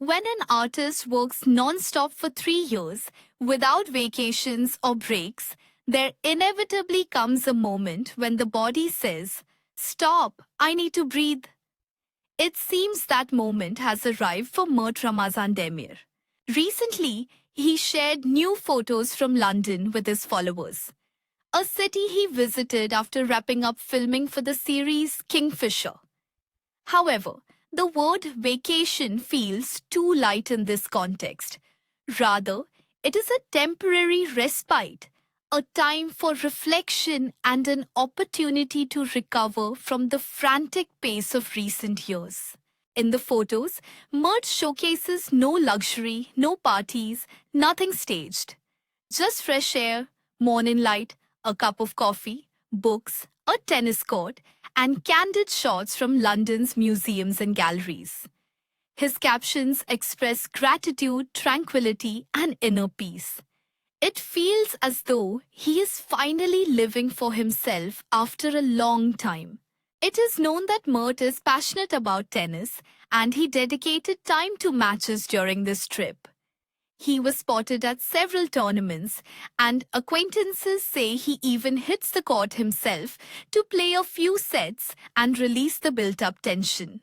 When an artist works non-stop for 3 years without vacations or breaks, there inevitably comes a moment when the body says, "Stop, I need to breathe." It seems that moment has arrived for Mert Ramazan Demir. Recently, he shared new photos from London with his followers, a city he visited after wrapping up filming for the series Kingfisher. However, the word vacation feels too light in this context. Rather, it is a temporary respite, a time for reflection and an opportunity to recover from the frantic pace of recent years. In the photos, Mert showcases no luxury, no parties, nothing staged. Just fresh air, morning light, a cup of coffee, books, a tennis court, and candid shots from London's museums and galleries. His captions express gratitude, tranquility, and inner peace. It feels as though he is finally living for himself after a long time. It is known that Mert is passionate about tennis, and he dedicated time to matches during this trip. He was spotted at several tournaments, and acquaintances say he even hits the court himself to play a few sets and release the built-up tension.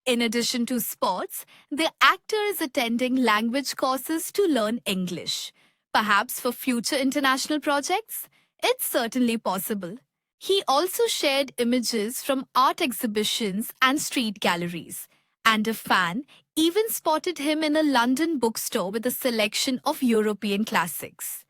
In addition to sports, the actor is attending language courses to learn English. Perhaps for future international projects? It's certainly possible. He also shared images from art exhibitions and street galleries, and a fan even spotted him in a London bookstore with a selection of European classics.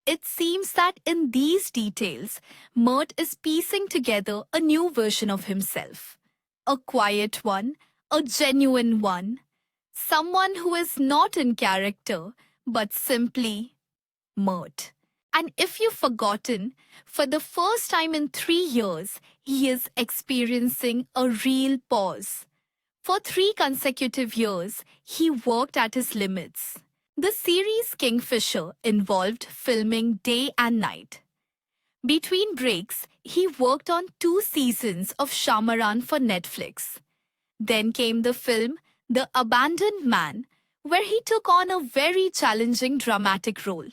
It seems that in these details, Mert is piecing together a new version of himself. A quiet one, a genuine one, someone who is not in character, but simply Mert. And if you've forgotten, for the first time in 3 years, he is experiencing a real pause. For 3 consecutive years, he worked at his limits. The series Kingfisher involved filming day and night. Between breaks, he worked on 2 seasons of Shamaran for Netflix. Then came the film The Abandoned Man, where he took on a very challenging dramatic role.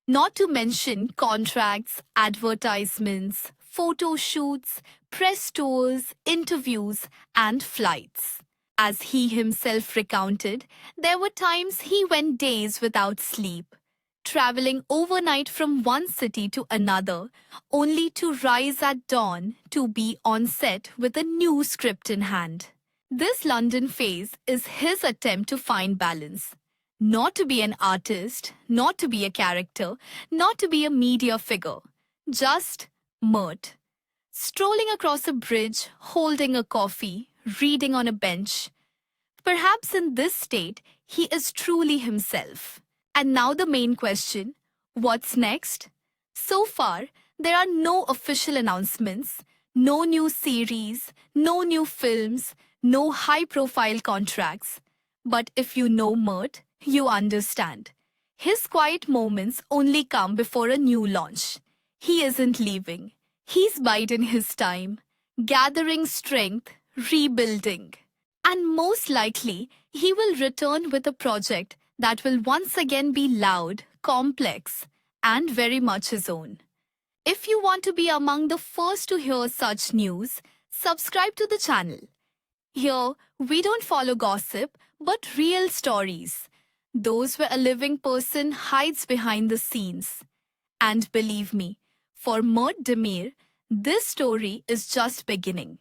Not to mention contracts, advertisements, photo shoots, press tours, interviews, and flights. As he himself recounted, there were times he went days without sleep, traveling overnight from one city to another, only to rise at dawn to be on set with a new script in hand. This London phase is his attempt to find balance. Not to be an artist, not to be a character, not to be a media figure. Just Mert. Strolling across a bridge, holding a coffee, reading on a bench. Perhaps in this state, he is truly himself. And now the main question, what's next? So far, there are no official announcements, no new series, no new films, no high-profile contracts. But if you know Mert, you understand. His quiet moments only come before a new launch. He isn't leaving. He's biding his time, gathering strength, rebuilding. And most likely, he will return with a project that will once again be loud, complex, and very much his own. If you want to be among the first to hear such news, subscribe to the channel. Here, we don't follow gossip, but real stories. Those where a living person hides behind the scenes. And believe me, for Mert Demir, this story is just beginning.